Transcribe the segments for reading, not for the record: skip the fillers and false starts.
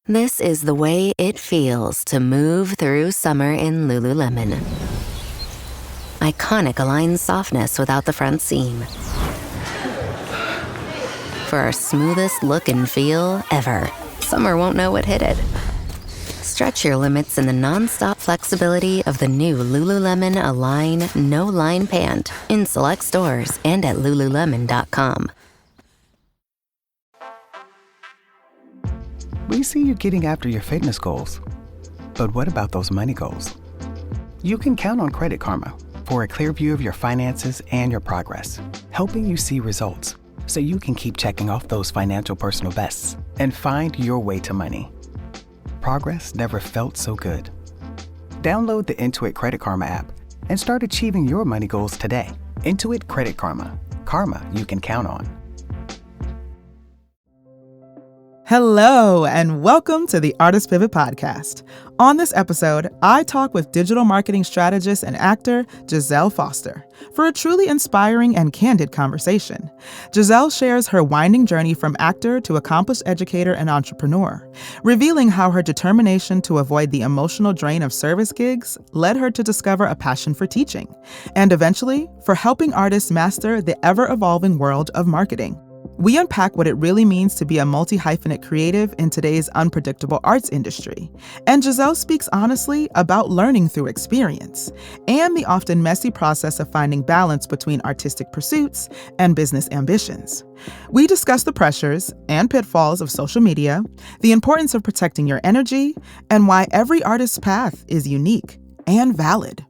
This is the way it feels to move through summer in Lululemon. Iconic Align softness without the front seam. For our smoothest look and feel ever, summer won't know what hit it. Stretch your limits in the non-stop flexibility of the new Lululemon Align No-Line Pant in select stores and at Lululemon.com. We see you getting after your fitness goals. But what about those money goals? You can count on Credit Karma for a clear view of your finances and your progress, helping you see results so you can keep checking off those financial personal bests and find your way to money. Progress never felt so good. Download the Intuit Credit Karma app and start achieving your money goals today. Intuit Credit Karma. Karma you can count on. Hello, and welcome to the Artist Pivot Podcast. On this episode, I talk with digital marketing strategist and actor Jazelle Foster for a truly inspiring and candid conversation. Jazelle shares her winding journey from actor to accomplished educator and entrepreneur, revealing how her determination to avoid the emotional drain of service gigs led her to discover a passion for teaching, and eventually for helping artists master the ever-evolving world of marketing. We unpack what it really means to be a multi-hyphenate creative in today's unpredictable arts industry. And Jazelle speaks honestly about learning through experience and the often messy process of finding balance between artistic pursuits and business ambitions. We discuss the pressures and pitfalls of social media, the importance of protecting your energy, and why every artist's path is unique and valid.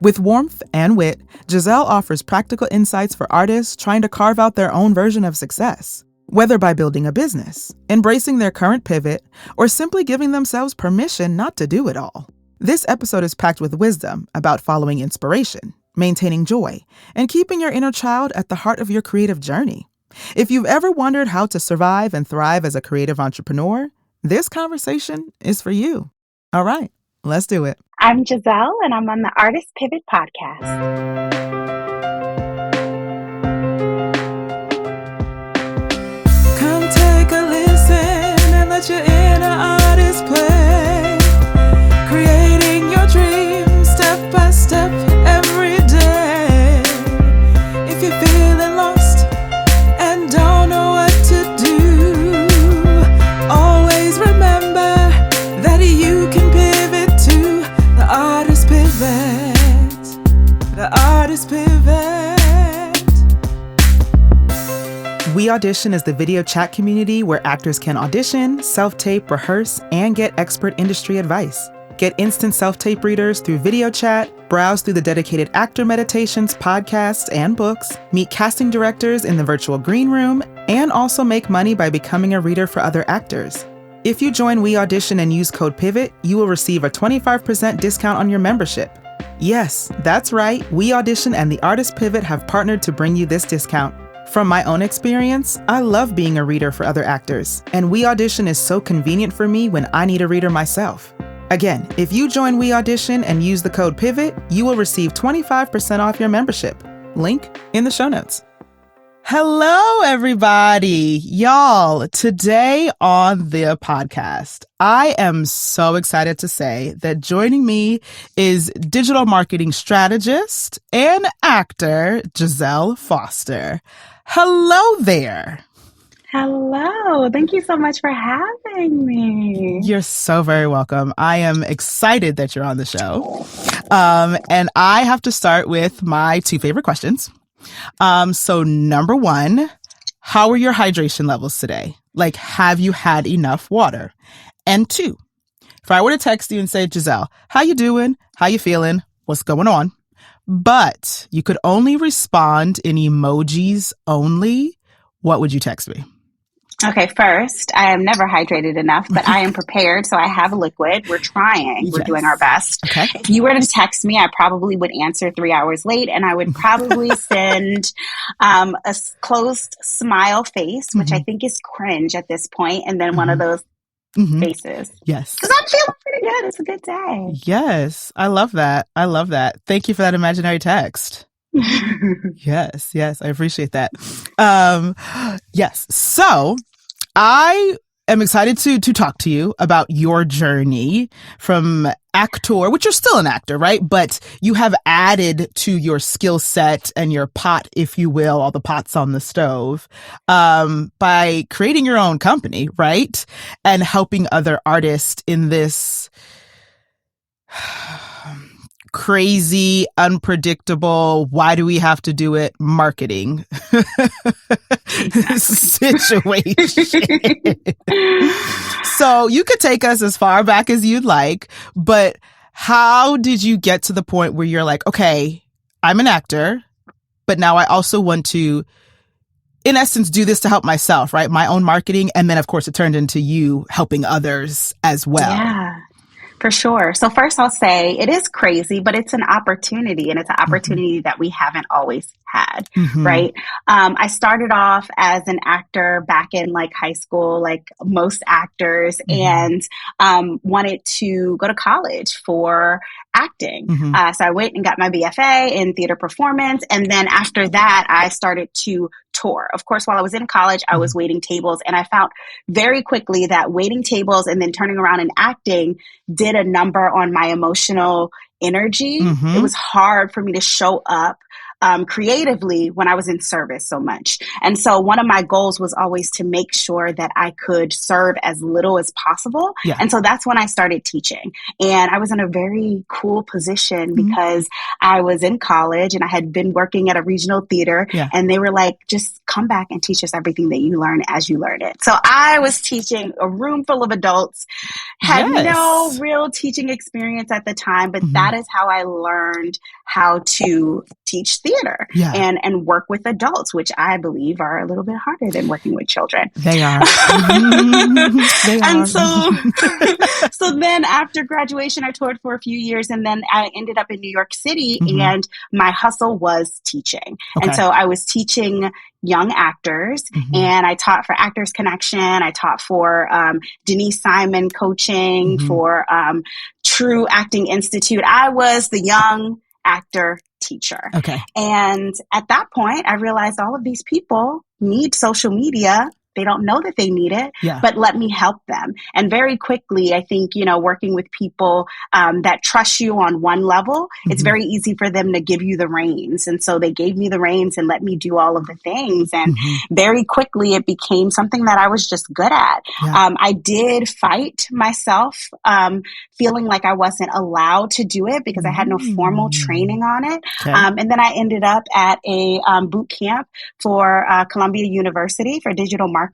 With warmth and wit, Jazelle offers practical insights for artists trying to carve out their own version of success, whether by building a business, embracing their current pivot, or simply giving themselves permission not to do it all. This episode is packed with wisdom about following inspiration, maintaining joy, and keeping your inner child at the heart of your creative journey. If you've ever wondered how to survive and thrive as a creative entrepreneur, this conversation is for you. All right, let's do it. I'm Jazelle, and I'm on the Artist Pivot Podcast. Come take a listen and let your inner artist play, creating your dreams step by step every day. If you're feeling lost and don't know what to do, always remember that you can pivot to the Artist Pivot. The Artist Pivot. We Audition is the video chat community where actors can audition, self-tape, rehearse, and get expert industry advice. Get instant self-tape readers through video chat, browse through the dedicated actor meditations, podcasts, and books, meet casting directors in the virtual green room, and also make money by becoming a reader for other actors. If you join We Audition and use code PIVOT, you will receive a 25% discount on your membership. Yes, that's right. We Audition and the Artist Pivot have partnered to bring you this discount. From my own experience, I love being a reader for other actors, and We Audition is so convenient for me when I need a reader myself. Again, if you join We Audition and use the code PIVOT, you will receive 25% off your membership. Link in the show notes. Hello, everybody. Y'all, today on the podcast, I am so excited to say that joining me is digital marketing strategist and actor Jazelle Foster. Hello there. Hello. Thank you so much for having me. You're so very welcome. I am excited that you're on the show. And I have to start with my two favorite questions. So number one, how are your hydration levels today? Like, have you had enough water? And two, if I were to text you and say, Jazelle, how you doing? How you feeling? What's going on? But you could only respond in emojis only. What would you text me? Okay, first, I am never hydrated enough, but I am prepared, so I have liquid. We're trying. We're doing our best. Okay. If you were to text me, I probably would answer 3 hours late, and I would probably send a closed smile face, which I think is cringe at this point, and then one of those faces. Yes. Because I'm feeling pretty good. It's a good day. Yes. I love that. I love that. Thank you for that imaginary text. Yes, I appreciate that. Yes. So I am excited to talk to you about your journey from actor, which you're still an actor, right? But you have added to your skill set and your pot, if you will, all the pots on the stove, by creating your own company, right? And helping other artists in this crazy, unpredictable, why do we have to do it marketing situation. So you could take us as far back as you'd like, but how did you get to the point where you're like, okay, I'm an actor, but now I also want to, in essence, do this to help myself, right? My own marketing. And then, of course, it turned into you helping others as well. Yeah. For sure. So first I'll say it is crazy, but it's an opportunity, and it's an opportunity that we haven't always had, right? I started off as an actor back in like high school, like most actors, and wanted to go to college for acting. So I went and got my BFA in theater performance. And then after that, I started to tour. Of course, while I was in college, I was waiting tables, and I found very quickly that waiting tables and then turning around and acting did a number on my emotional energy. It was hard for me to show up creatively when I was in service so much. And so one of my goals was always to make sure that I could serve as little as possible. And so that's when I started teaching. And I was in a very cool position because I was in college and I had been working at a regional theater, and they were like, just come back and teach us everything that you learn as you learn it. So I was teaching a room full of adults, had no real teaching experience at the time, but that is how I learned how to teach theater and work with adults, which I believe are a little bit harder than working with children. They are. They and are. so then after graduation, I toured for a few years, and then I ended up in New York City, and my hustle was teaching. And so I was teaching young actors, and I taught for Actors Connection. I taught for Denise Simon coaching, for True Acting Institute. I was the young actor teacher. And at that point, I realized all of these people need social media. They don't know that they need it, but let me help them. And very quickly, I think, working with people that trust you on one level, it's very easy for them to give you the reins. And so they gave me the reins and let me do all of the things. And very quickly, it became something that I was just good at. I did fight myself, feeling like I wasn't allowed to do it because I had no formal training on it. And then I ended up at a boot camp for Columbia University for digital marketing.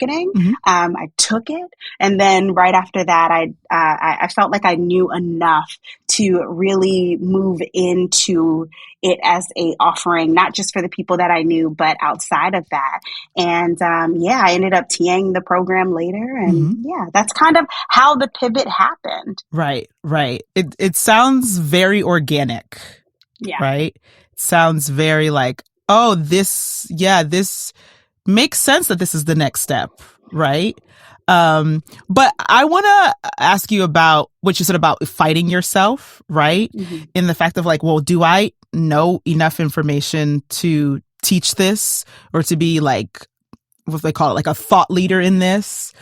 I took it. And then right after that, I felt like I knew enough to really move into it as a offering, not just for the people that I knew, but outside of that. And I ended up TAing the program later. And that's kind of how the pivot happened. Right. It sounds very organic. Right? It sounds very like, oh, this makes sense that this is the next step, right? But I want to ask you about what you said about fighting yourself, right? In the fact of like, well, do I know enough information to teach this or to be like, what they call it, like a thought leader in this?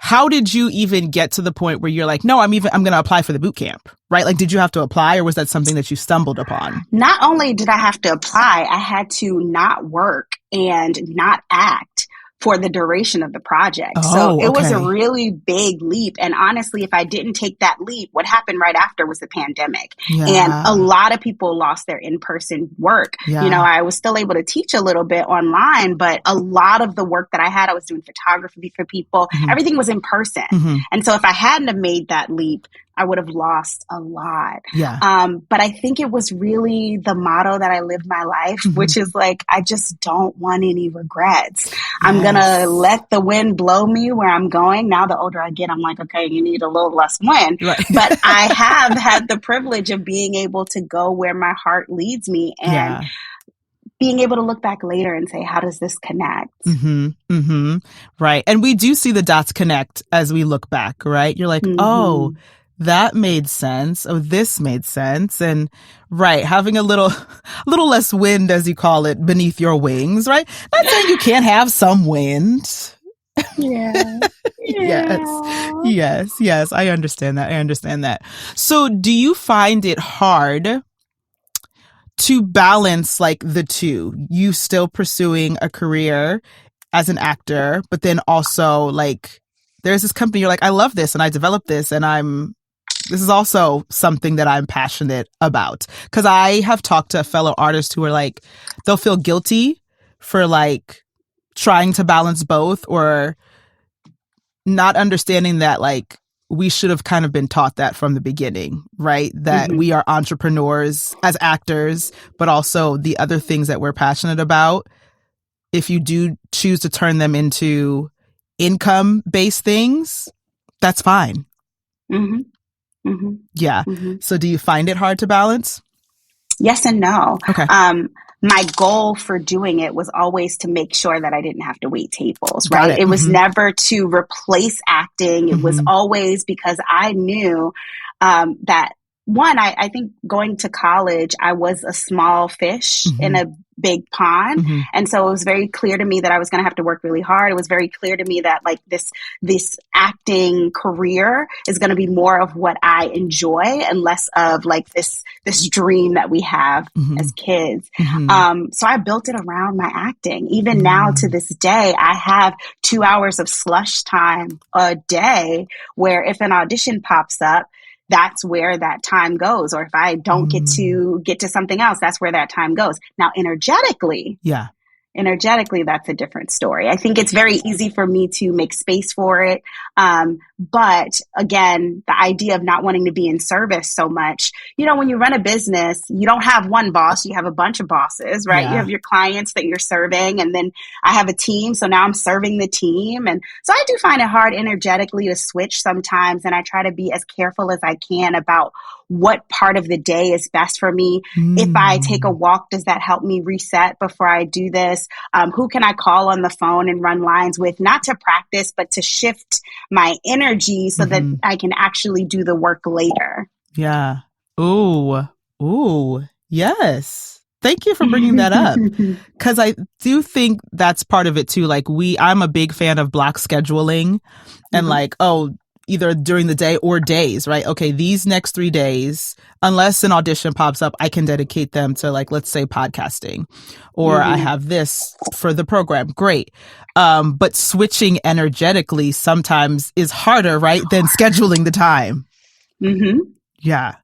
How did you even get to the point where you're like, no, I'm going to apply for the boot camp, right? Like, did you have to apply, or was that something that you stumbled upon? Not only did I have to apply, I had to not work and not act for the duration of the project. So it was a really big leap. And honestly, if I didn't take that leap, what happened right after was the pandemic. And a lot of people lost their in-person work. I was still able to teach a little bit online, but a lot of the work that I was doing photography for people. Everything was in person. And so if I hadn't have made that leap, I would have lost a lot. But I think it was really the motto that I lived my life, which is like, I just don't want any regrets. I'm going to let the wind blow me where I'm going. Now, the older I get, I'm like, okay, you need a little less wind. But I have had the privilege of being able to go where my heart leads me and being able to look back later and say, how does this connect? Right. And we do see the dots connect as we look back, right? You're like, oh, that made sense. Oh, this made sense. And having a little less wind, as you call it, beneath your wings, right? Not saying you can't have some wind Yeah. Yes. Yeah. Yes. I understand that. So do you find it hard to balance like the two? You still pursuing a career as an actor, but then also like there's this company you're like, I love this and I developed this and this is also something that I'm passionate about. Cause I have talked to fellow artists who are like, they'll feel guilty for like trying to balance both or not understanding that like we should have kind of been taught that from the beginning, right? That we are entrepreneurs as actors, but also the other things that we're passionate about. If you do choose to turn them into income-based things, that's fine. Mm-hmm. Mm-hmm. Yeah. Mm-hmm. So do you find it hard to balance? Yes and no. Okay. My goal for doing it was always to make sure that I didn't have to wait tables, Got right? it. It was never to replace acting. It was always because I knew that one, I think going to college, I was a small fish in a big pond. And so it was very clear to me that I was going to have to work really hard. It was very clear to me that like this acting career is going to be more of what I enjoy and less of like this dream that we have as kids. So I built it around my acting. Even now to this day, I have 2 hours of slush time a day where if an audition pops up, that's where that time goes. Or if I don't get to something else, that's where that time goes. Now, energetically, that's a different story. I think it's very easy for me to make space for it. But again, the idea of not wanting to be in service so much, when you run a business, you don't have one boss, you have a bunch of bosses, right? Yeah. You have your clients that you're serving. And then I have a team. So now I'm serving the team. And so I do find it hard energetically to switch sometimes. And I try to be as careful as I can about what part of the day is best for me. If I take a walk, does that help me reset before I do this? Who can I call on the phone and run lines with, not to practice, but to shift my energy so that I can actually do the work later. Yeah. Ooh, yes. Thank you for bringing that up. Because I do think that's part of it too. Like I'm a big fan of block scheduling and like, either during the day or days, right? Okay, these next 3 days, unless an audition pops up, I can dedicate them to like, let's say podcasting, or I have this for the program. Great. But switching energetically sometimes is harder, right? Than scheduling the time. Yeah.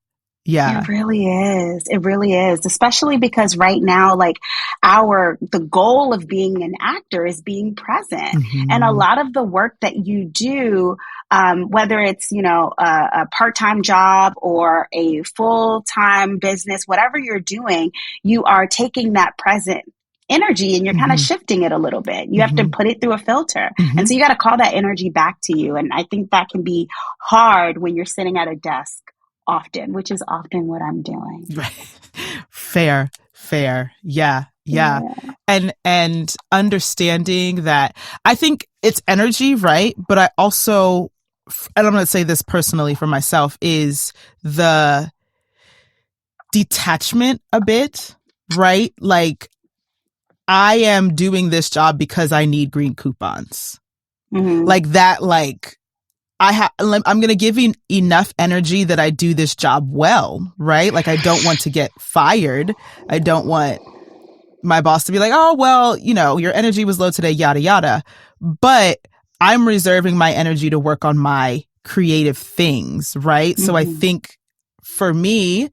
It really is. It really is. Especially because right now, like the goal of being an actor is being present. And a lot of the work that you do, whether it's, a part-time job or a full-time business, whatever you're doing, you are taking that present energy and you're kind of shifting it a little bit. You have to put it through a filter. And so you got to call that energy back to you. And I think that can be hard when you're sitting at a desk often, which is often what I'm doing. Fair. Yeah. And understanding that I think it's energy, right? But I also, and I'm going to say this personally for myself, is the detachment a bit, right? Like I am doing this job because I need green coupons. Like that, like I'm going to give you enough energy that I do this job well, right? Like I don't want to get fired. I don't want my boss to be like, oh, well, your energy was low today, yada, yada. But I'm reserving my energy to work on my creative things, right? So I think for me,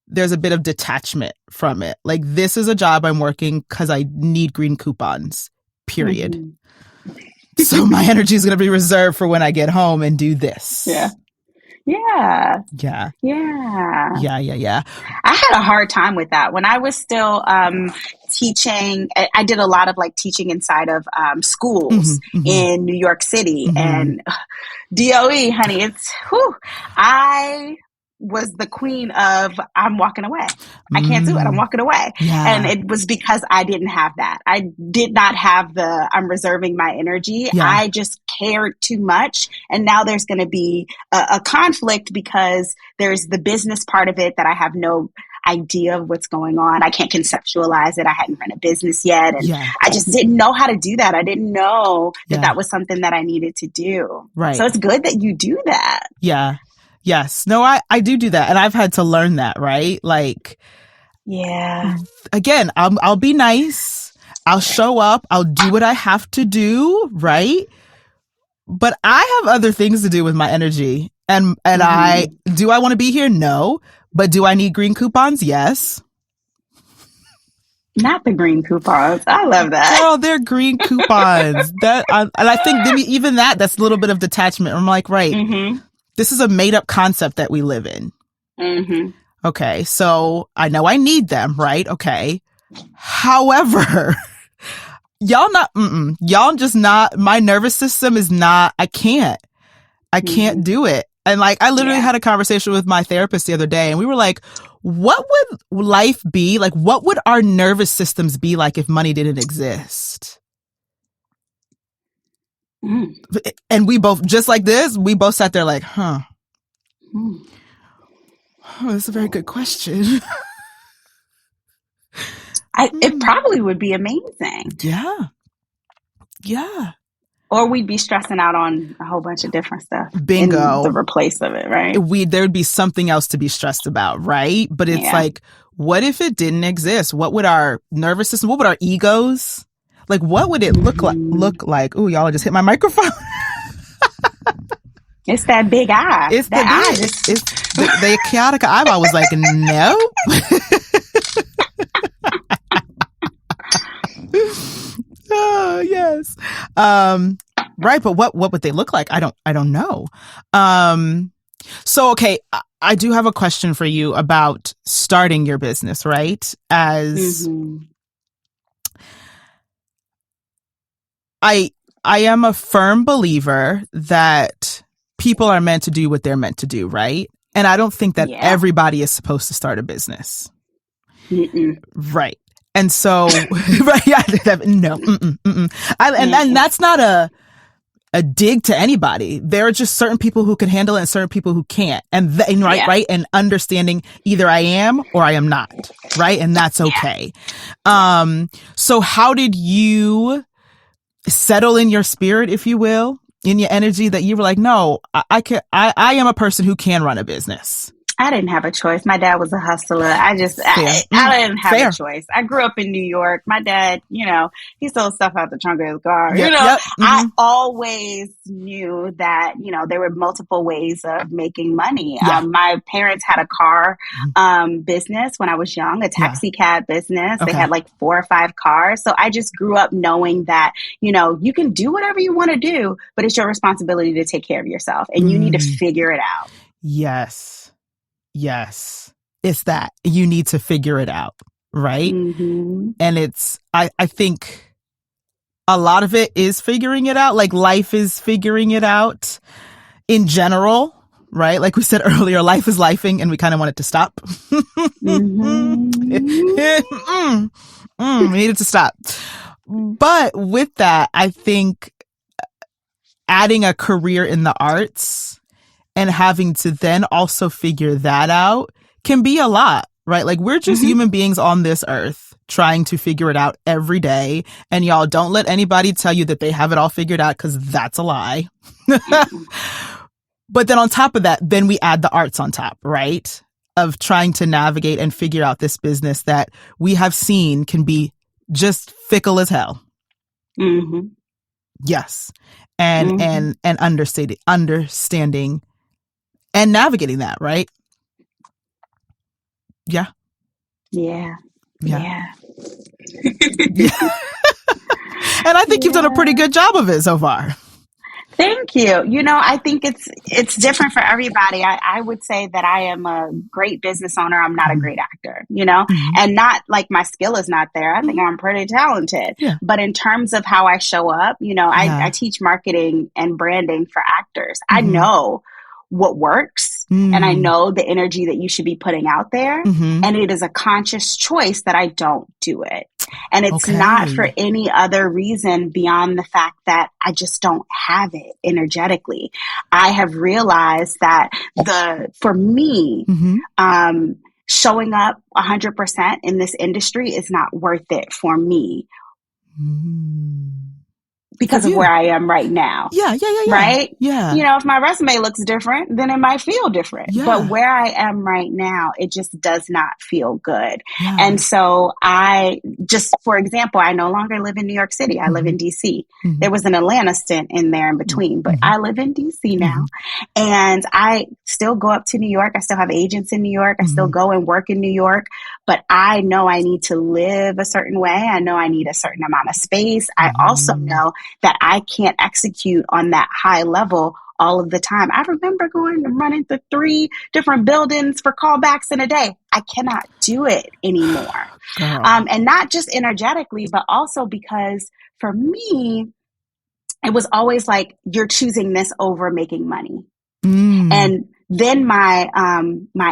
there's a bit of detachment from it. Like this is a job I'm working because I need green coupons, period. So my energy is going to be reserved for when I get home and do this. Yeah. Yeah. I had a hard time with that when I was still teaching. I did a lot of like teaching inside of schools in New York City and DOE, honey. I was the queen of I'm walking away. I can't do it. I'm walking away. Yeah. And it was because I didn't have that. I did not have I'm reserving my energy. Yeah. I just cared too much. And now there's going to be a conflict because there's the business part of it that I have idea of what's going on. I can't conceptualize it. I hadn't run a business yet. And Yeah. I just didn't know how to do that. I didn't know that Yeah. that was something that I needed to do. Right. So it's good that you do that. Yeah. Yes. No, I do that. And I've had to learn that, right? Like, Yeah. again, I'll be nice. I'll show up. I'll do what I have to do, right? But I have other things to do with my energy. And I want to be here? No. But do I need green coupons? Yes. Not the green coupons. I love that. Oh, they're green coupons. And I think even that's a little bit of detachment. I'm like, right, this is a made up concept that we live in. Okay, so I know I need them, right? Okay. However, y'all just not, my nervous system is not, I can't do it. And like, I literally had a conversation with my therapist the other day and we were like, what would life be like? What would our nervous systems be like if money didn't exist? And we both, just like this, we both sat there like, oh, that's a very good question. It probably would be amazing. Yeah. Yeah. Or we'd be stressing out on a whole bunch of different stuff. Bingo. In the replace of it, right? There'd be something else to be stressed about, right? But it's like, what if it didn't exist? What would our nervous system, what would our egos, like, what would it look like? Ooh, y'all just hit my microphone. It's that big eye. It's the chaotic eyeball was like, no. Oh, yes. Right. But what would they look like? I don't know. So, okay. I do have a question for you about starting your business, right? As I am a firm believer that people are meant to do what they're meant to do, right? And I don't think that everybody is supposed to start a business. Right. And so, right, no, and that's not a dig to anybody. There are just certain people who can handle it and certain people who can't. And right, and understanding either I am or I am not, right? And that's okay. So how did you settle in your spirit, if you will, in your energy that you were like, no, I am a person who can run a business? I didn't have a choice. My dad was a hustler. I didn't have a choice. I grew up in New York. My dad, he sold stuff out the trunk of his car. I always knew that, there were multiple ways of making money. My parents had a car business when I was young, a taxi cab business. They had like 4 or 5 cars. So I just grew up knowing that, you can do whatever you want to do, but it's your responsibility to take care of yourself and you need to figure it out. Yes, it's that you need to figure it out, right? And it's, I think a lot of it is figuring it out. Like life is figuring it out in general, right? Like we said earlier, life is lifing and we kind of want it to stop. We need it to stop. But with that, I think adding a career in the arts and having to then also figure that out can be a lot, right? Like we're just human beings on this earth trying to figure it out every day. And y'all don't let anybody tell you that they have it all figured out because that's a lie. But then on top of that, then we add the arts on top, right? Of trying to navigate and figure out this business that we have seen can be just fickle as hell. Yes. And understanding and navigating that, right? Yeah. And I think you've done a pretty good job of it so far. Thank you. I think it's different for everybody. I would say that I am a great business owner. I'm not a great actor, and not like my skill is not there. I think I'm pretty talented. But in terms of how I show up, I teach marketing and branding for actors. I know what works and I know the energy that you should be putting out there. And it is a conscious choice that I don't do it. And it's not for any other reason beyond the fact that I just don't have it energetically. I have realized that for me, showing up 100% in this industry is not worth it for me because of where I am right now. Yeah. Right? Yeah. You know, if my resume looks different, then it might feel different. Yeah. But where I am right now, it just does not feel good. Yeah. And so for example, I no longer live in New York City. I live in DC. There was an Atlanta stint in there in between, but I live in DC now. And I still go up to New York. I still have agents in New York. I still go and work in New York. But I know I need to live a certain way. I know I need a certain amount of space. I also know that I can't execute on that high level all of the time. I remember going and running through 3 different buildings for callbacks in a day. I cannot do it anymore. And not just energetically, but also because for me, it was always like, you're choosing this over making money. And then my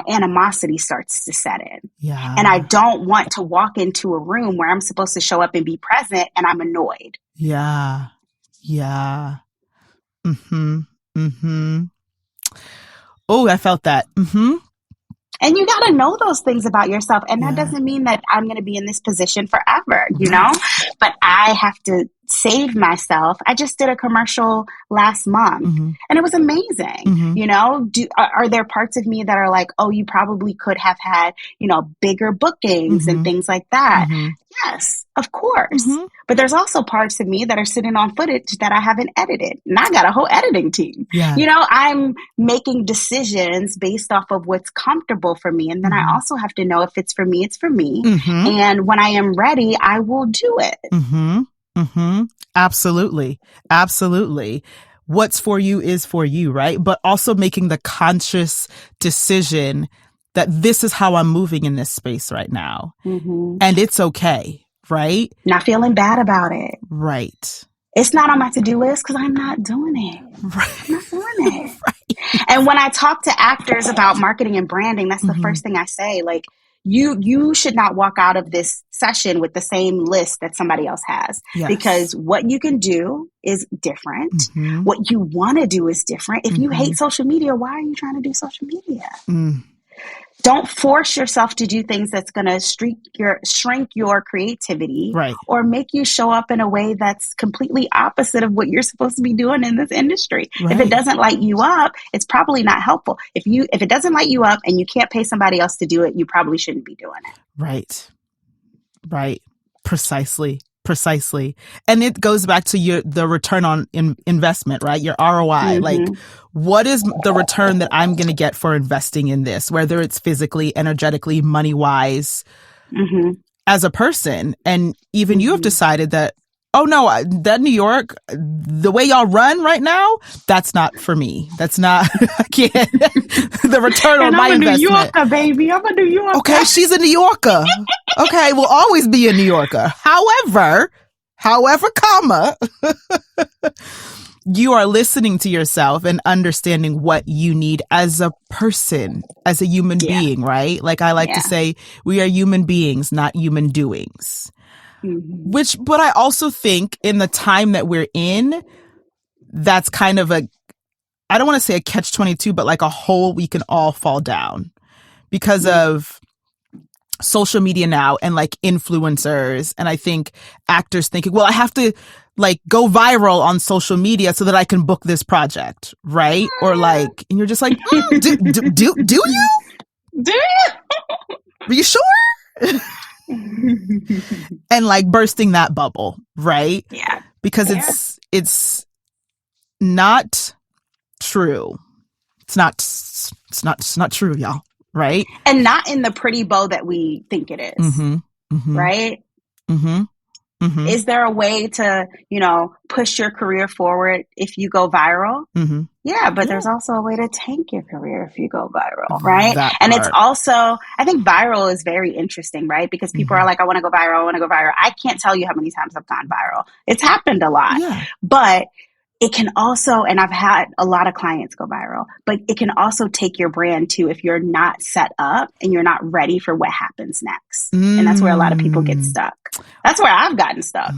animosity starts to set in. Yeah. And I don't want to walk into a room where I'm supposed to show up and be present and I'm annoyed. Yeah. Yeah. Oh, I felt that. And you got to know those things about yourself. And that doesn't mean that I'm going to be in this position forever, you know, but I have to save myself. I just did a commercial last month and it was amazing. You know, are there parts of me that are like, oh, you probably could have had, you know, bigger bookings and things like that? Yes, of course. But there's also parts of me that are sitting on footage that I haven't edited. And I got a whole editing team. Yeah. You know, I'm making decisions based off of what's comfortable for me. And then I also have to know if it's for me, it's for me. And when I am ready, I will do it. Absolutely. Absolutely. What's for you is for you, right? But also making the conscious decision that this is how I'm moving in this space right now. And it's okay, right? Not feeling bad about it. Right. It's not on my to-do list because I'm not doing it. Right. I'm not doing it. And when I talk to actors about marketing and branding, that's the first thing I say. Like, you should not walk out of this session with the same list that somebody else has. Yes. Because what you can do is different. What you want to do is different. If you hate social media, why are you trying to do social media? Don't force yourself to do things that's going to shrink your creativity or make you show up in a way that's completely opposite of what you're supposed to be doing in this industry. If it doesn't light you up, it's probably not helpful. If it doesn't light you up and you can't pay somebody else to do it, you probably shouldn't be doing it. Right. Precisely. And it goes back to the return on investment, right? Your ROI. Like, what is the return that I'm going to get for investing in this, whether it's physically, energetically, money wise, as a person? And even you have decided that, oh no, that New York, the way y'all run right now, that's not for me. That's not, I can't, the return on my investment. I'm a New Yorker, baby. I'm a New Yorker. Okay, she's a New Yorker. Okay, we'll always be a New Yorker. However, comma, you are listening to yourself and understanding what you need as a person, as a human being, right? Like I like to say, we are human beings, not human doings. But I also think in the time that we're in, that's kind of I don't want to say a catch-22, but like a hole we can all fall down because of social media now and like influencers. And I think actors thinking, well, I have to like go viral on social media so that I can book this project, right? Or like, and you're just like, do you? Do you? Are you sure? And like bursting that bubble, right? Yeah. Because it's not true. It's not true, y'all. Right. And not in the pretty bow that we think it is. Right. Is there a way to, push your career forward if you go viral? Yeah, but there's also a way to tank your career if you go viral, right? And it's also, I think viral is very interesting, right? Because people are like, I want to go viral. I can't tell you how many times I've gone viral. It's happened a lot. But it can also, and I've had a lot of clients go viral, but it can also take your brand too if you're not set up and you're not ready for what happens next. And that's where a lot of people get stuck. That's where I've gotten stuck.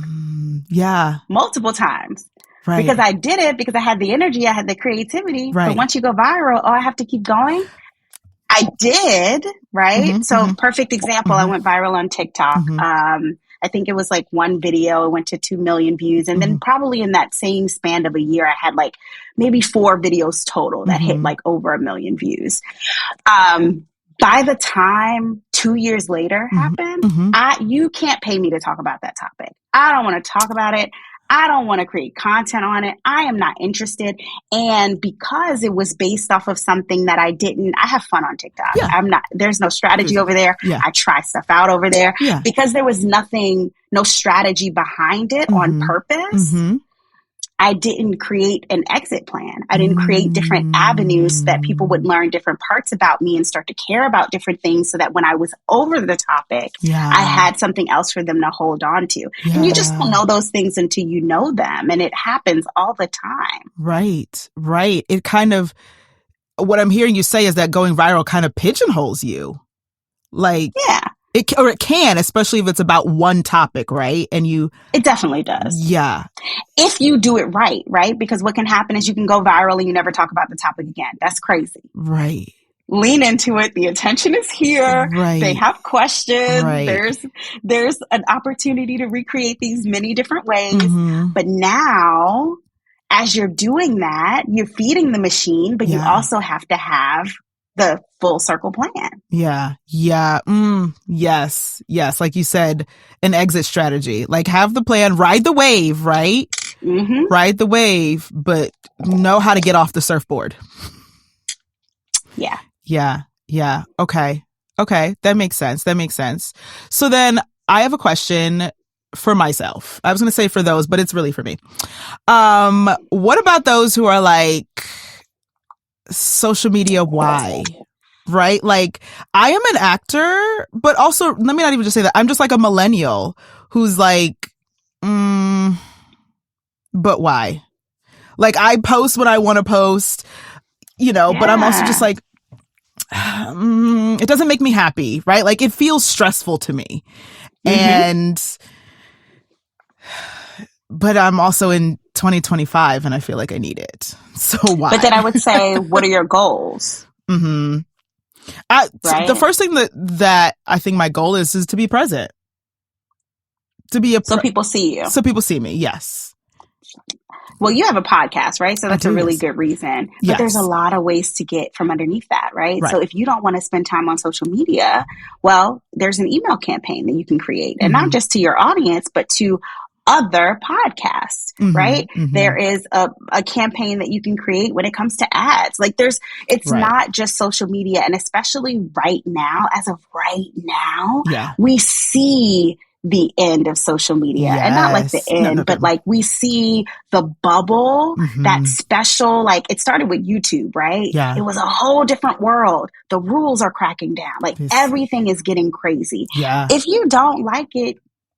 Multiple times. Right. Because I did it because I had the energy, I had the creativity. Right. But once you go viral, I have to keep going. I did, right? So perfect example, I went viral on TikTok. I think it was like one video, it went to 2 million views. And then probably in that same span of a year, I had like maybe 4 videos total that hit like over 1 million views. By the time 2 years later happened, you can't pay me to talk about that topic. I don't want to talk about it. I don't want to create content on it. I am not interested. And because it was based off of something that I have fun on TikTok. There's no strategy over there. I try stuff out over there because there was no strategy behind it on purpose. I didn't create an exit plan. I didn't create different avenues that people would learn different parts about me and start to care about different things so that when I was over the topic, I had something else for them to hold on to. And you just don't know those things until you know them. And it happens all the time. Right. It kind of, what I'm hearing you say is that going viral kind of pigeonholes you. Like, it can, especially if it's about one topic, right? And it definitely does. Yeah. If you do it right? Because what can happen is you can go viral and you never talk about the topic again. That's crazy. Right. Lean into it. The attention is here. Right. They have questions. Right. There's an opportunity to recreate these many different ways. But now, as you're doing that, you're feeding the machine, but you also have to have the full circle plan. Yeah. Yes. Like you said, an exit strategy. Like have the plan, ride the wave, right? Ride the wave, but know how to get off the surfboard. Yeah. Okay. That makes sense. So then I have a question for myself. I was going to say for those, but it's really for me. What about those who are like, social media, why? Right? Like, I am an actor, but also, let me not even just say that. I'm just like a millennial who's like, but why? Like, I post when I want to post, but I'm also just like, it doesn't make me happy, right? Like, it feels stressful to me. But I'm also in 2025 and I feel like I need it. So why? But then I would say, what are your goals? Right? The first thing that I think my goal is to be present. So people see you. So people see me, yes. Well, you have a podcast, right? So that's a really good reason. But there's a lot of ways to get from underneath that, right? So if you don't want to spend time on social media, well, there's an email campaign that you can create. And not just to your audience, but to other podcasts, right? There is a campaign that you can create when it comes to ads. Like it's not just social media. And especially right now, as of right now, we see the end of social media and not like the end, but like we see the bubble, that special, like it started with YouTube, right? It was a whole different world. The rules are cracking down. Like everything is getting crazy. If you don't like it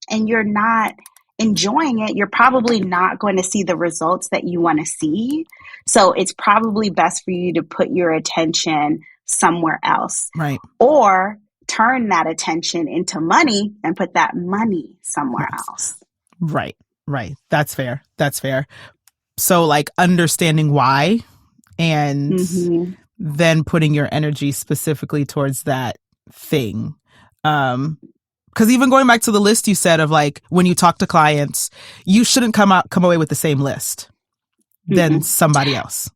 and you're not enjoying it, you're probably not going to see the results that you want to see. So it's probably best for you to put your attention somewhere else. Right. Or turn that attention into money and put that money somewhere else. Right. That's fair. So like understanding why and then putting your energy specifically towards that thing. Because even going back to the list you said of like when you talk to clients, you shouldn't come away with the same list than somebody else.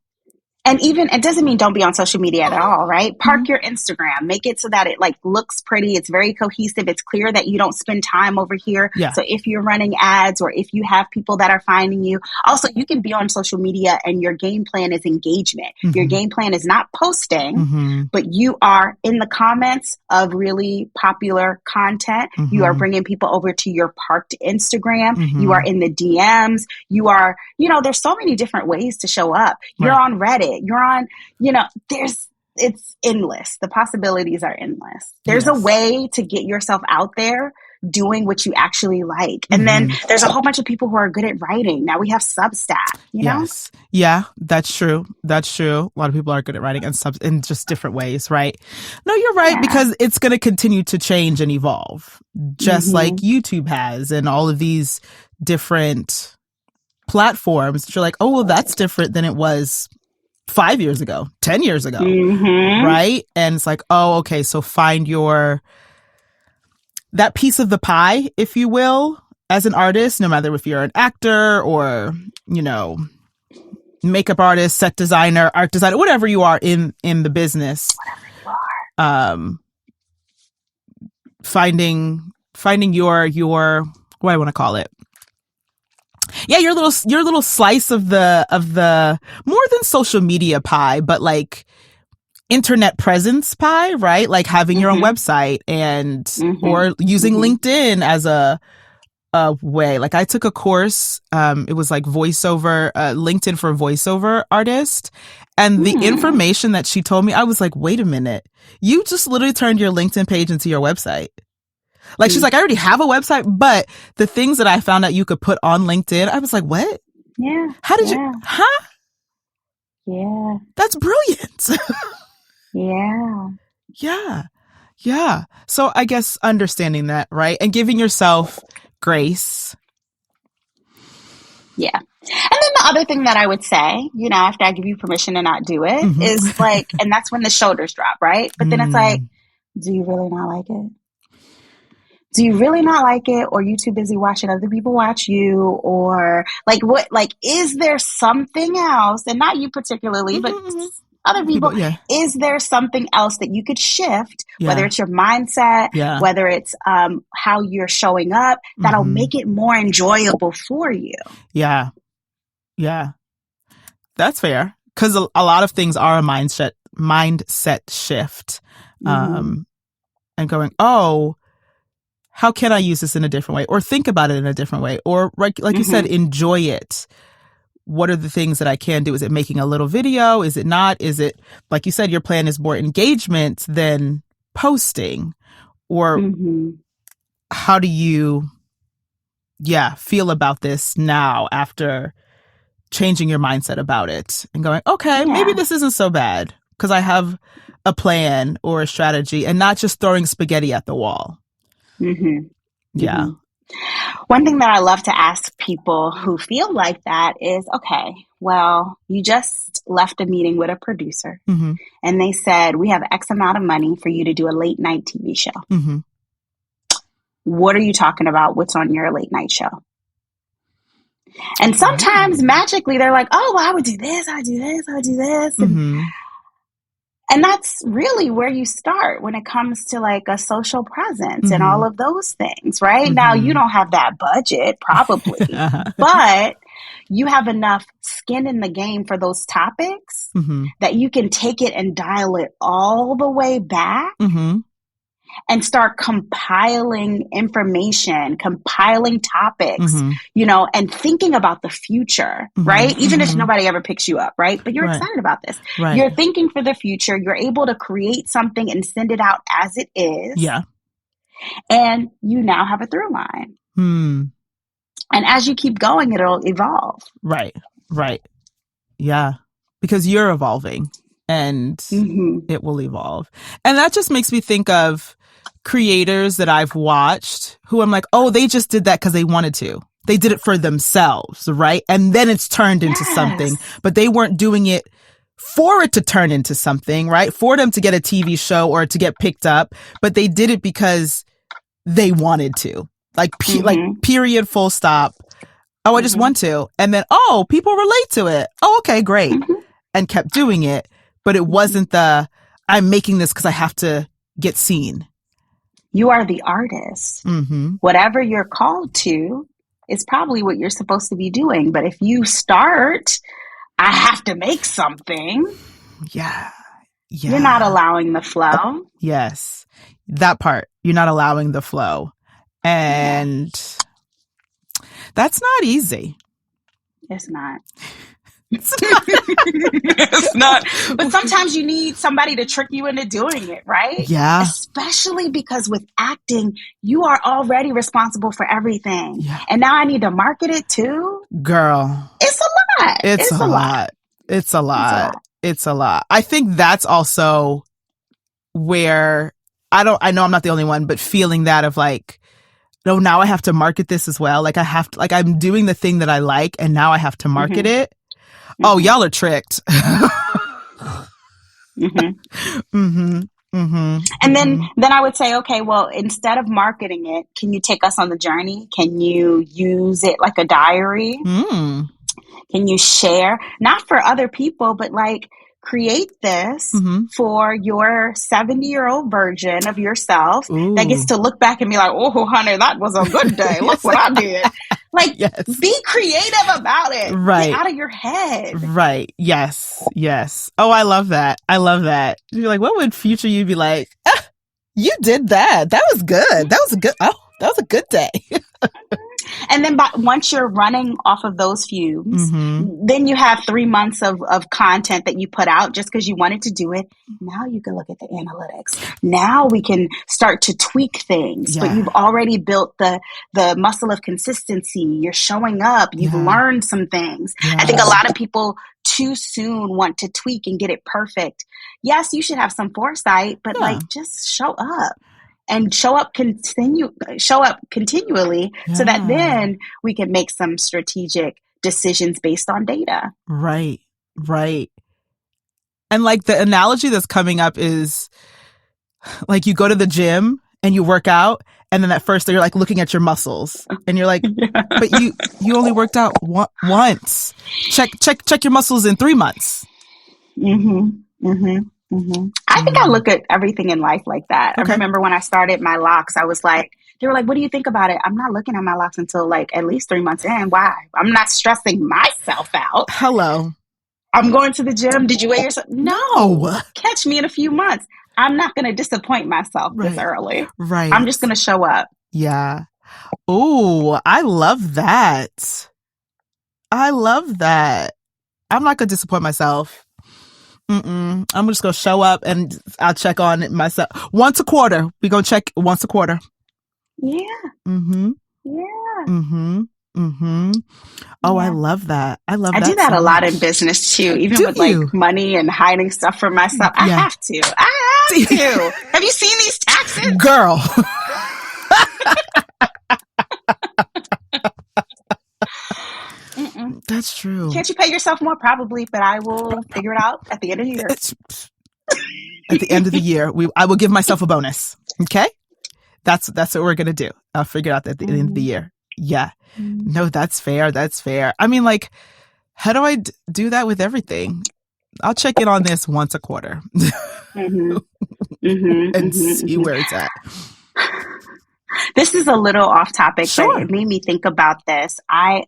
And even, it doesn't mean don't be on social media at all, right? Park your Instagram, make it so that it like looks pretty. It's very cohesive. It's clear that you don't spend time over here. So if you're running ads or if you have people that are finding you, also you can be on social media and your game plan is engagement. Your game plan is not posting, but you are in the comments of really popular content. You are bringing people over to your parked Instagram. You are in the DMs. You are, there's so many different ways to show up. You're on Reddit. You're on, it's endless. The possibilities are endless. There's a way to get yourself out there doing what you actually like. And then there's a whole bunch of people who are good at writing. Now we have Substack, you know? Yeah, that's true. A lot of people are good at writing and in just different ways, right? No, you're right, because it's going to continue to change and evolve, just like YouTube has and all of these different platforms. You're like, oh, well, that's different than it was 5 years ago, 10 years ago, right? And it's like, oh, okay, so find that piece of the pie, if you will, as an artist, no matter if you're an actor or, makeup artist, set designer, art designer, whatever you are in the business. Finding your what do I want to call it? Yeah, your little slice of the more than social media pie, but like internet presence pie, right? Like having your own website and or using LinkedIn as a way. Like I took a course, it was like voiceover, LinkedIn for voiceover artist. And the information that she told me, I was like, wait a minute, you just literally turned your LinkedIn page into your website. Like, she's like, I already have a website, but the things that I found out you could put on LinkedIn, I was like, what? Yeah. How did you, huh? Yeah. That's brilliant. Yeah. Yeah. Yeah. So I guess understanding that, right? And giving yourself grace. Yeah. And then the other thing that I would say, after I give you permission to not do it is like, and that's when the shoulders drop, right? But then it's like, do you really not like it? Do you really not like it? Or are you too busy watching other people watch you? Or like what, like, is there something else, and not you particularly, but other people, is there something else that you could shift, whether it's your mindset, whether it's how you're showing up, that'll make it more enjoyable for you? Yeah. Yeah. That's fair. Because a lot of things are a mindset shift. And going, oh, how can I use this in a different way? Or think about it in a different way? Or like you said, enjoy it. What are the things that I can do? Is it making a little video? Is it not? Is it, like you said, your plan is more engagement than posting? Or how do you, feel about this now after changing your mindset about it and going, okay, maybe this isn't so bad because I have a plan or a strategy and not just throwing spaghetti at the wall. Yeah. One thing that I love to ask people who feel like that is, okay, well, you just left a meeting with a producer and they said, we have X amount of money for you to do a late night TV show. What are you talking about? What's on your late night show? And sometimes magically they're like, oh, well, I would do this, I would do this, I would do this. And that's really where you start when it comes to like a social presence and all of those things, right? Now, you don't have that budget probably, but you have enough skin in the game for those topics that you can take it and dial it all the way back and start compiling information, compiling topics, and thinking about the future, right? Even if nobody ever picks you up, right? But you're excited about this. You're thinking for the future. You're able to create something and send it out as it is. Yeah. And you now have a through line. And as you keep going, it'll evolve. Right. Yeah. Because you're evolving and it will evolve. And that just makes me think of creators that I've watched who I'm like, oh, they just did that because they wanted to. They did it for themselves, right? And then it's turned into something, but they weren't doing it for it to turn into something, right? For them to get a TV show or to get picked up, but they did it because they wanted to. Like period, full stop. Oh, I just want to. And then, oh, people relate to it. Oh, okay, great. And kept doing it. But it wasn't I'm making this because I have to get seen. You are the artist. Whatever you're called to is probably what you're supposed to be doing. But if you start, I have to make something. Yeah. You're not allowing the flow. Yes. That part. You're not allowing the flow. And that's not easy. It's not. It's not. But sometimes you need somebody to trick you into doing it, right? Yeah. Especially because with acting, you are already responsible for everything. Yeah. And now I need to market it too. Girl. It's a lot. It's a lot. It's a lot. It's a lot. I think that's also where I know I'm not the only one, but feeling that of like, no, now I have to market this as well. Like I have to, like I'm doing the thing that I like and now I have to market it. Oh, y'all are tricked. And then I would say, okay, well, instead of marketing it, can you take us on the journey? Can you use it like a diary? Can you share, not for other people, but like create this for your 70-year-old version of yourself that gets to look back and be like, oh, honey, that was a good day. Look what I did. Like, be creative about it. Right. Get out of your head. Right. Yes. Yes. Oh, I love that. I love that. You're like, what would future you be like? Ah, you did that. That was good. That was a good day. And then once you're running off of those fumes, then you have 3 months of content that you put out just because you wanted to do it. Now you can look at the analytics. Now we can start to tweak things, but you've already built the muscle of consistency. You're showing up. You've learned some things. I think a lot of people too soon want to tweak and get it perfect. Yes, you should have some foresight, but like just show up. And show up continually so that then we can make some strategic decisions based on data. Right, right. And like the analogy that's coming up is like you go to the gym and you work out, and then at first you're like looking at your muscles and you're like, but you only worked out once. Check your muscles in 3 months. I think I look at everything in life like that. Okay. I remember when I started my locks, I was like, they were like, what do you think about it? I'm not looking at my locks until like at least 3 months in. Why? I'm not stressing myself out. Hello. I'm going to the gym. Did you weigh yourself? No. Catch me in a few months. I'm not going to disappoint myself this early. Right. I'm just going to show up. Yeah. Oh, I love that. I'm not going to disappoint myself. I'm just going to show up and I'll check on it myself. Once a quarter. We're going to check once a quarter. Yeah. Oh, I love that. I do that a lot in business too, even with like money and hiding stuff from myself. I have to. Have you seen these taxes? Girl. That's true. Can't you pay yourself more? Probably, but I will figure it out at the end of the year. At the end of the year, I will give myself a bonus. Okay? That's what we're going to do. I'll figure it out at the end of the year. Yeah. No, that's fair. That's fair. I mean, like, how do I do that with everything? I'll check in on this once a quarter and see where it's at. This is a little off topic, Sure. but it made me think about this. I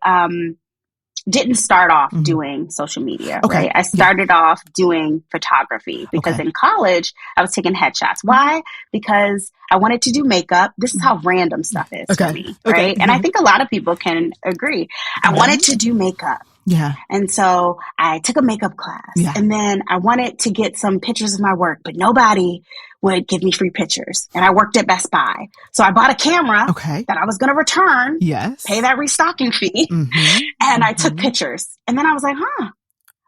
didn't start off doing social media, right? I started off doing photography because in college I was taking headshots. Why? Because I wanted to do makeup. This is how random stuff is for me, right? And I think a lot of people can agree. I wanted to do makeup. Yeah. And so I took a makeup class and then I wanted to get some pictures of my work, but nobody would give me free pictures. And I worked at Best Buy. So I bought a camera that I was going to return, pay that restocking fee. And I took pictures. And then I was like,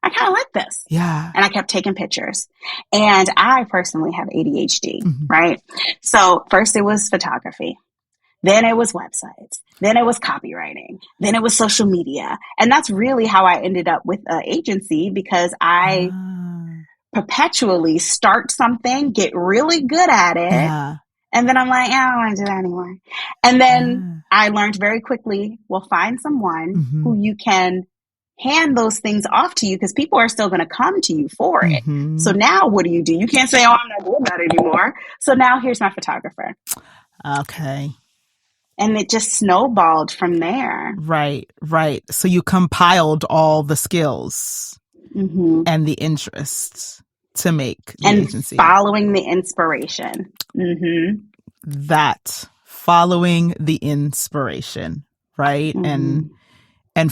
I kind of like this. Yeah. And I kept taking pictures. And I personally have ADHD, right? So first it was photography. Then it was websites. Then it was copywriting. Then it was social media. And that's really how I ended up with an agency, because I perpetually start something, get really good at it. And then I'm like, I don't want to do that anymore. And then I learned very quickly, find someone who you can hand those things off to you, because people are still going to come to you for it. So now what do? You can't say, I'm not doing that anymore. So now here's my photographer. Okay. And it just snowballed from there. Right, right. So you compiled all the skills and the interests to make the agency. Following the inspiration. That, following the inspiration, right? And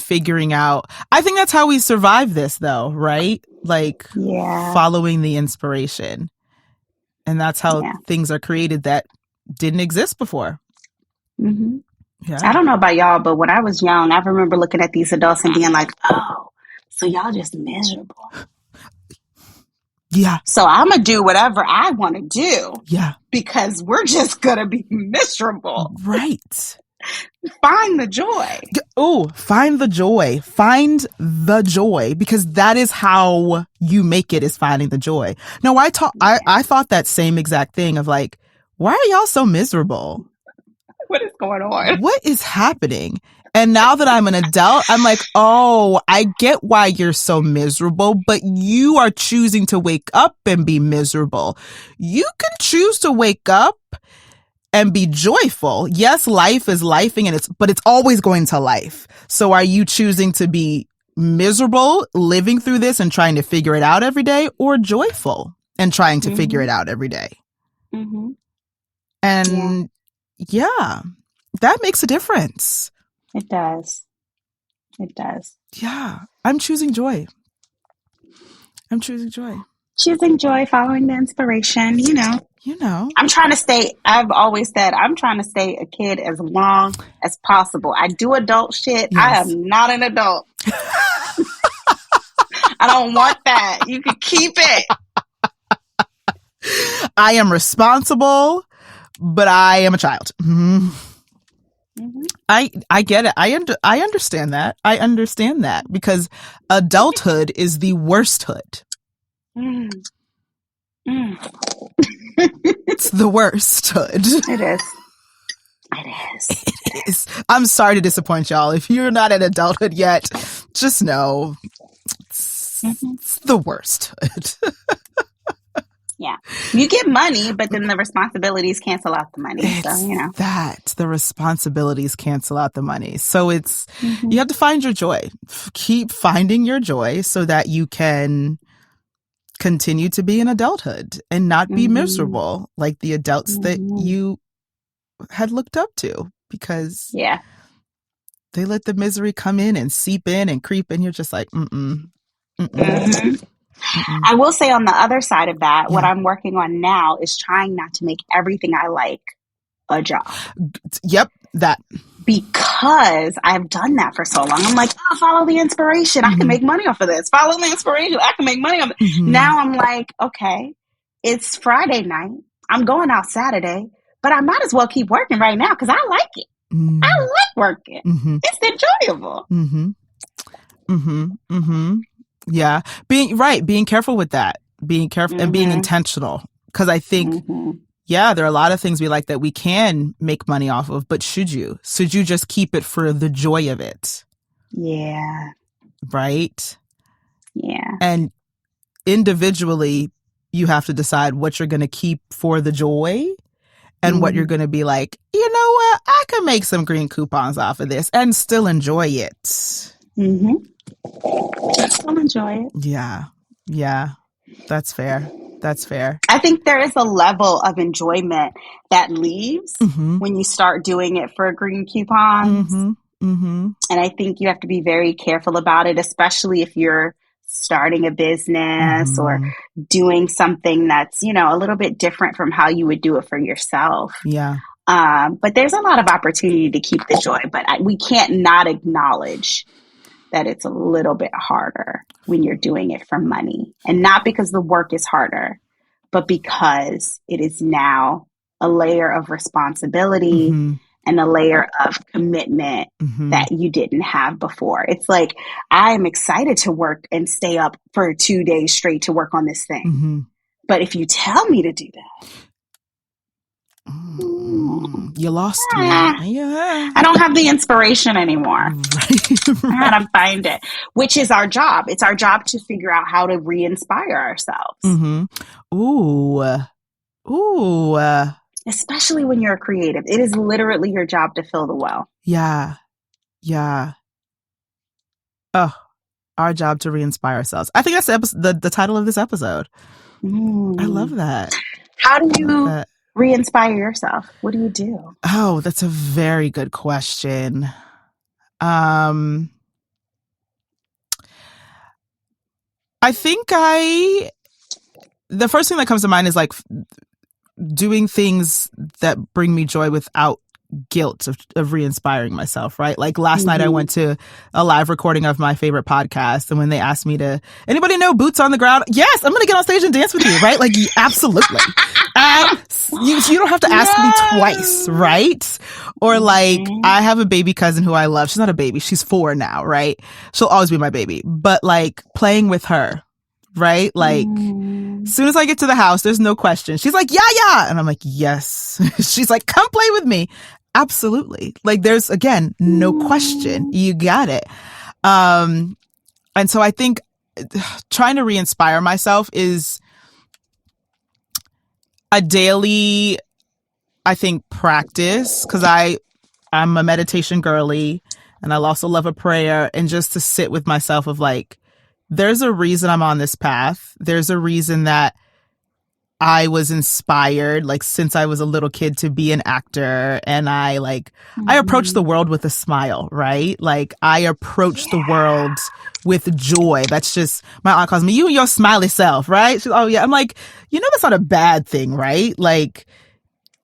figuring out. I think that's how we survive this, though, right? Like following the inspiration. And that's how things are created that didn't exist before. Yeah. I don't know about y'all, but when I was young, I remember looking at these adults and being like, oh, so y'all just miserable. Yeah. So I'm going to do whatever I want to do. Yeah. Because we're just going to be miserable. Right. Find the joy. Oh, find the joy. Find the joy, because that is how you make it, is finding the joy. No, I thought that same exact thing of like, why are y'all so miserable? What is going on? What is happening? And now that I'm an adult, I'm like, oh, I get why you're so miserable, but you are choosing to wake up and be miserable. You can choose to wake up and be joyful. Yes, life is lifing, but it's always going to life. So are you choosing to be miserable, living through this and trying to figure it out every day, or joyful and trying to figure it out every day? Mm-hmm. And yeah, that makes a difference. It does. It does. Yeah. I'm choosing joy. I'm choosing joy. Choosing joy, following the inspiration, you know. I've always said, I'm trying to stay a kid as long as possible. I do adult shit. Yes. I am not an adult. I don't want that. You can keep it. I am responsible, but I am a child. Mm-hmm. Mm-hmm. I get it. I understand that. I understand that, because adulthood is the worst hood. Mm. It's the worst hood. It is. It is. I'm sorry to disappoint y'all. If you're not in adulthood yet, just know it's the worst hood. Yeah. You get money, but then the responsibilities cancel out the money. The responsibilities cancel out the money. So it's, you have to find your joy. Keep finding your joy so that you can continue to be in adulthood and not be miserable like the adults that you had looked up to, because they let the misery come in and seep in and creep in. You're just like, I will say, on the other side of that, what I'm working on now is trying not to make everything I like a job. Yep, that. Because I've done that for so long. I'm like, follow the inspiration. I can make money off of this. Follow the inspiration. I can make money off it. Now I'm like, okay, it's Friday night. I'm going out Saturday, but I might as well keep working right now because I like it. I like working. It's enjoyable. Yeah. Being careful with that. Being careful and being intentional. Because I think, there are a lot of things we like that we can make money off of, but should you? Should you just keep it for the joy of it? Yeah. Right? Yeah. And individually, you have to decide what you're going to keep for the joy and what you're going to be like, you know what? I can make some green coupons off of this and still enjoy it. Still enjoy it. Yeah. That's fair. I think there is a level of enjoyment that leaves when you start doing it for green coupons. And I think you have to be very careful about it, especially if you're starting a business or doing something that's, a little bit different from how you would do it for yourself. Yeah. But there's a lot of opportunity to keep the joy, but we can't not acknowledge that it's a little bit harder when you're doing it for money, and not because the work is harder, but because it is now a layer of responsibility and a layer of commitment that you didn't have before. It's like, I'm excited to work and stay up for 2 days straight to work on this thing. But if you tell me to do that, you lost me. Yeah. I don't have the inspiration anymore. I gotta find it, which is our job. It's our job to figure out how to re-inspire ourselves. Ooh. Especially when you're a creative. It is literally your job to fill the well. Yeah. Oh, our job to re-inspire ourselves. I think that's the title of this episode. I love that. How do you re-inspire yourself? What do you do? Oh, that's a very good question. I think the first thing that comes to mind is like doing things that bring me joy without guilt of re-inspiring myself, right? Like last night I went to a live recording of my favorite podcast, and when they asked me to, anybody know Boots on the Ground? Yes, I'm going to get on stage and dance with you, right? Like absolutely. You don't have to ask me twice, right? Or like, I have a baby cousin who I love. She's not a baby. She's 4 now, right? She'll always be my baby. But like playing with her, right? Like, as soon as I get to the house, there's no question. She's like, yeah. And I'm like, yes. She's like, come play with me. Absolutely. Like, there's, again, no question. You got it. And so I think trying to re-inspire myself is a daily, I think, practice, because I'm a meditation girly and I also love a prayer, and just to sit with myself of like, there's a reason I'm on this path. There's a reason that I was inspired, like, since I was a little kid to be an actor. And I approach the world with a smile, right? Like, I approach the world with joy. That's just, my aunt calls me, you and your smiley self, right? She's, oh yeah. I'm like, that's not a bad thing, right? Like,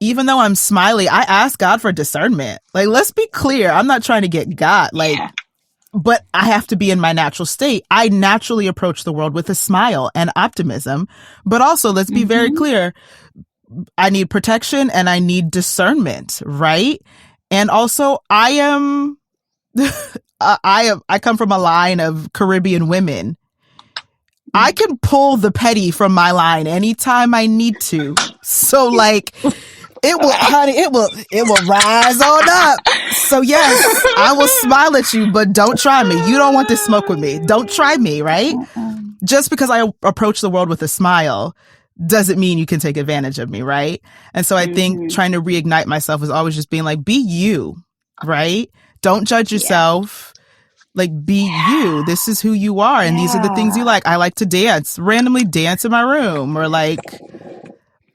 even though I'm smiley, I ask God for discernment. Like, let's be clear. I'm not trying to get God. Like, but I have to be in my natural state. I naturally approach the world with a smile and optimism. But also, let's be very clear. I need protection and I need discernment, right? And also, I come from a line of Caribbean women. I can pull the petty from my line anytime I need to. So like, it will rise on up. So yes, I will smile at you, but don't try me. You don't want to smoke with me. Don't try me, right? Just because I approach the world with a smile doesn't mean you can take advantage of me, right? And so I think trying to reignite myself is always just being like, be you, right? Don't judge yourself. Like, be you. This is who you are. And these are the things you like. I like to dance, randomly dance in my room. Or like,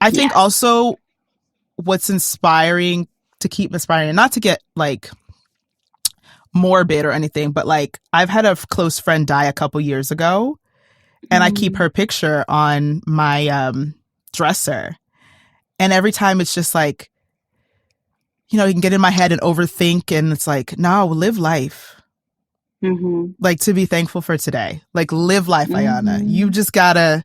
I think also what's inspiring, to keep inspiring, and not to get like morbid or anything, but like, I've had a close friend die a couple years ago, and I keep her picture on my dresser. And every time it's just like, you can get in my head and overthink, and it's like, no, live life. Like, to be thankful for today. Like, live life, Ayana. You just gotta,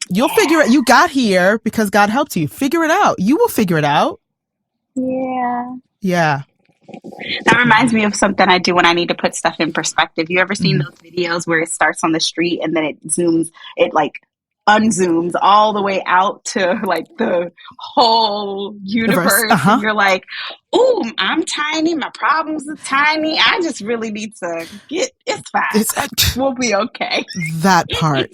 you'll figure it. You got here because God helped you. Figure it out. You will figure it out. Yeah. That reminds me of something I do when I need to put stuff in perspective. You ever seen those videos where it starts on the street and then it like unzooms all the way out to like the whole universe? And you're like, ooh, I'm tiny. My problems are tiny. I just really need to it's fine. We'll be okay. That part.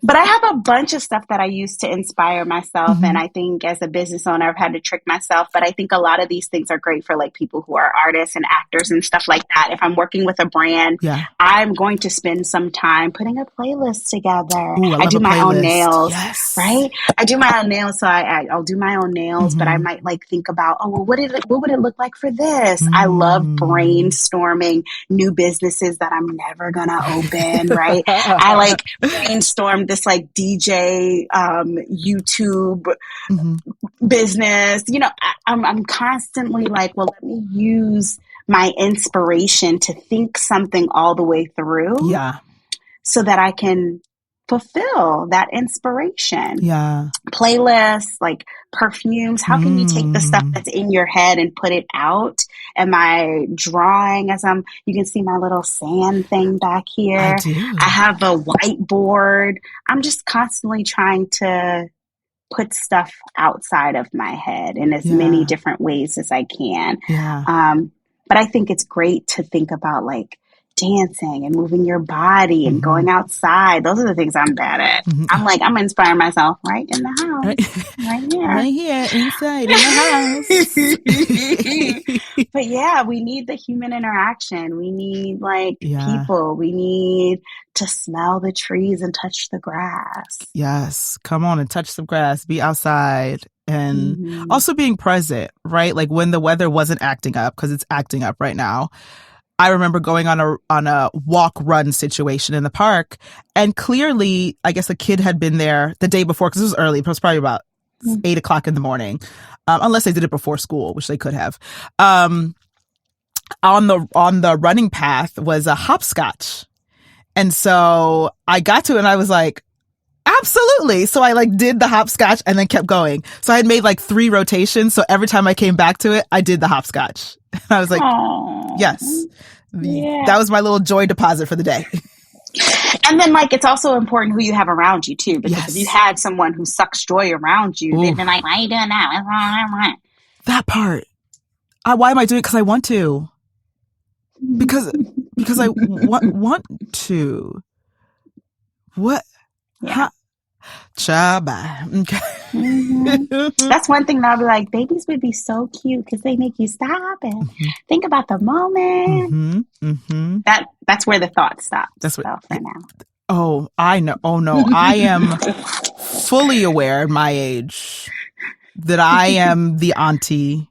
But I have a bunch of stuff that I use to inspire myself. And I think as a business owner, I've had to trick myself. But I think a lot of these things are great for like people who are artists and actors and stuff like that. If I'm working with a brand, I'm going to spend some time putting a playlist together. Ooh, I do my own nails, right? I do my own nails. So I'll do my own nails, but I might like think about, what would it look like for this? I love brainstorming new businesses that I'm never going to open, right? I like brainstorm this like DJ, YouTube business. I'm constantly like, well, let me use my inspiration to think something all the way through. So that I can fulfill that inspiration. Playlists, like perfumes. How can you take the stuff that's in your head and put it out? Am I drawing you can see my little sand thing back here. I have a whiteboard. I'm just constantly trying to put stuff outside of my head in as many different ways as I can. But I think it's great to think about like dancing and moving your body and going outside. Those are the things I'm bad at. I'm inspiring myself right in the house. Right here inside in the house. But yeah, we need the human interaction. We need like people. We need to smell the trees and touch the grass. Yes. Come on and touch some grass. Be outside. And also being present, right? Like when the weather wasn't acting up, because it's acting up right now. I remember going on a walk run situation in the park, and clearly, I guess a kid had been there the day before, because it was early. It was probably about 8 o'clock in the morning, unless they did it before school, which they could have. On the running path was a hopscotch, and so I got to it and I was like, Absolutely. So I like did the hopscotch and then kept going. So I had made like 3 rotations. So every time I came back to it, I did the hopscotch. I was like, Aww. yes, Yeah. that was my little joy deposit for the day. And then, like, it's also important who you have around you, too, because Yes. if you had someone who sucks joy around you, they'd be like, why are you doing that? That part. Why am I doing it? Because I want to. Because I want to. What? Yeah. Chaba. Okay. Mm-hmm. That's one thing that I'll be like, babies would be so cute because they make you stop and think about the moment. Mm-hmm. Mm-hmm. That's where the thought stops. That's what. For now. Oh, I know. Oh no, I am fully aware at my age that I am the auntie.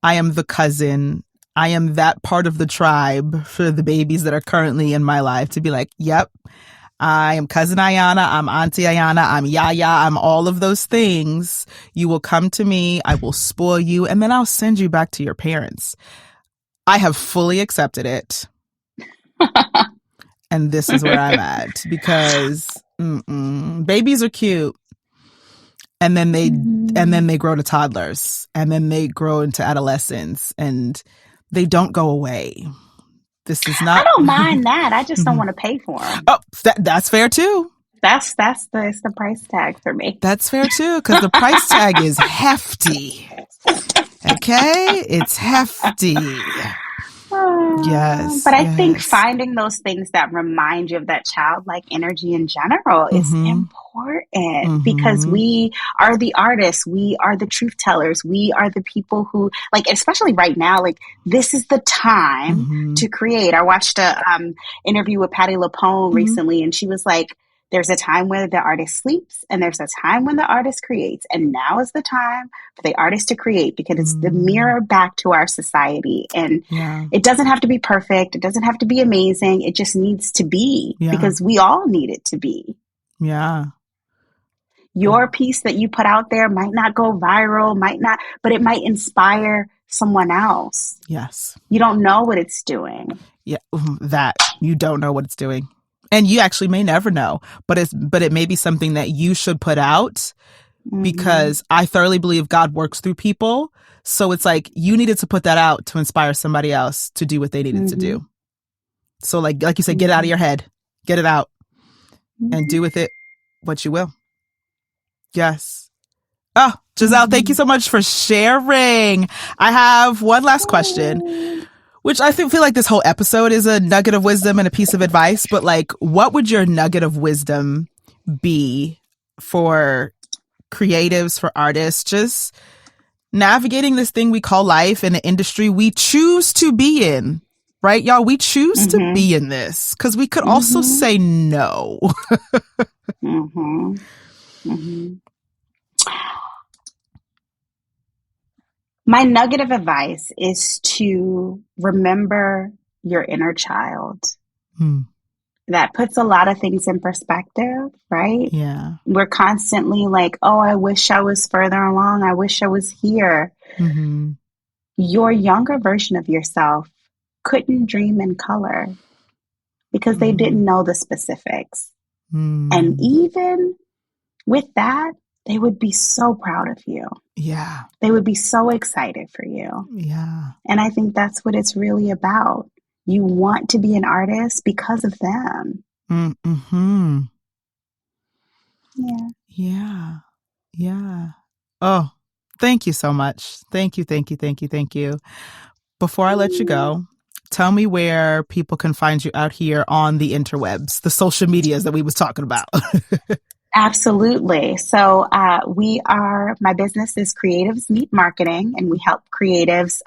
I am the cousin. I am that part of the tribe for the babies that are currently in my life to be like, yep, I am cousin Ayana. I'm auntie Ayana. I'm Yaya. I'm all of those things. You will come to me. I will spoil you. And then I'll send you back to your parents. I have fully accepted it. And this is where I'm at because babies are cute. And then they grow to toddlers and then they grow into adolescence and they don't go away. This is not. I don't mind that. I just don't want to pay for them. Oh, that's fair too. It's the price tag for me. That's fair too, because the price tag is hefty. Okay, it's hefty. Yes. But I think finding those things that remind you of that childlike energy in general is important because we are the artists. We are the truth tellers. We are the people who, like, especially right now, like, this is the time to create. I watched a interview with Patti LuPone recently, and she was like, there's a time when the artist sleeps and there's a time when the artist creates. And now is the time for the artist to create because it's the mirror back to our society. And it doesn't have to be perfect. It doesn't have to be amazing. It just needs to be because we all need it to be. Yeah. Your piece that you put out there might not go viral, but it might inspire someone else. Yes. You don't know what it's doing. Yeah. That you don't know what it's doing. And you actually may never know, but it may be something that you should put out because I thoroughly believe God works through people. So it's like you needed to put that out to inspire somebody else to do what they needed to do. So like you said, get it out of your head, get it out and do with it what you will. Yes. Oh, Jazelle, thank you so much for sharing. I have one last question. Which I feel like this whole episode is a nugget of wisdom and a piece of advice. But like, what would your nugget of wisdom be for creatives, for artists, just navigating this thing we call life in the industry we choose to be in, right? Y'all, we choose to be in this because we could also say no. My nugget of advice is to remember your inner child. That puts a lot of things in perspective, right? Yeah. We're constantly like, oh, I wish I was further along. I wish I was here. Your younger version of yourself couldn't dream in color because they didn't know the specifics. And even with that, they would be so proud of you. Yeah. They would be so excited for you. Yeah. And I think that's what it's really about. You want to be an artist because of them. Yeah. Yeah. Yeah. Oh, thank you so much. Thank you. Thank you. Thank you. Thank you. Before I let you go, tell me where people can find you out here on the interwebs, the social medias that we was talking about. Absolutely. So my business is Creatives Meet Marketing, and we help creatives.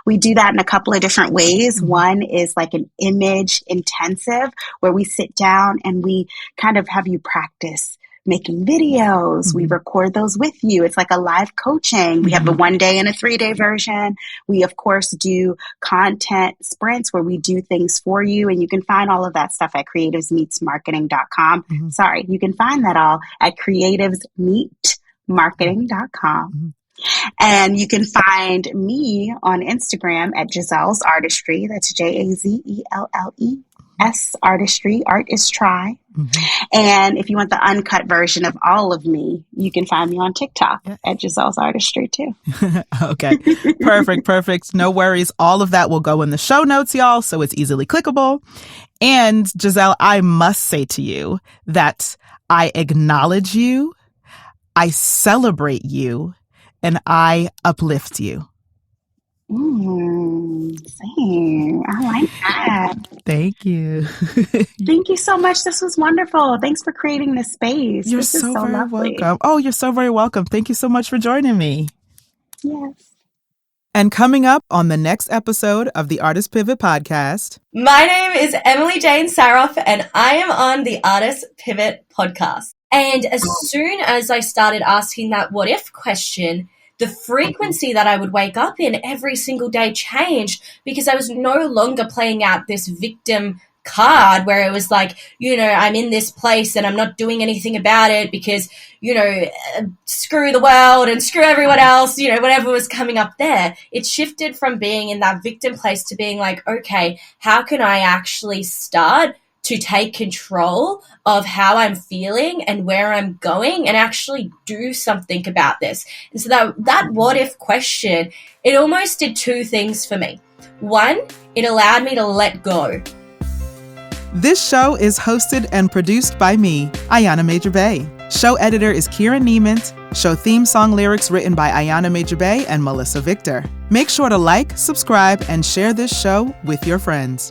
We do that in a couple of different ways. One is like an image intensive where we sit down and we kind of have you practice making videos. We record those with you. It's like a live coaching. We have a 1-day and a 3-day version. We, of course, do content sprints where we do things for you. And you can find all of that stuff at creativesmeetsmarketing.com. Sorry, you can find that all at creativesmeetmarketing.com. And you can find me on Instagram at Jazelle's Artistry. That's Jazelle. Artistry. Art is try. And if you want the uncut version of all of me, you can find me on TikTok at Jazelle's Artistry too. Okay. Perfect. No worries. All of that will go in the show notes, y'all, so it's easily clickable. And Jazelle, I must say to you that I acknowledge you, I celebrate you, and I uplift you. Same. I like that. Thank you. Thank you so much. This was wonderful. Thanks for creating this space. You're This is so very lovely. welcome. Oh, you're so very welcome. Thank you so much for joining me. Yes. And coming up on the next episode of the Artist Pivot podcast. My name is Emily Jane Saroff, and I am on the Artist Pivot podcast. And as soon as I started asking that what if question, the frequency that I would wake up in every single day changed, because I was no longer playing out this victim card where it was like, I'm in this place and I'm not doing anything about it because, screw the world and screw everyone else, whatever was coming up there. It shifted from being in that victim place to being like, okay, how can I actually start to take control of how I'm feeling and where I'm going and actually do something about this? And so that what if question, it almost did two things for me. One, it allowed me to let go. This show is hosted and produced by me, Ayana Major Bay. Show editor is Kieran Niement. Show theme song lyrics written by Ayana Major Bay and Melissa Victor. Make sure to like, subscribe, and share this show with your friends.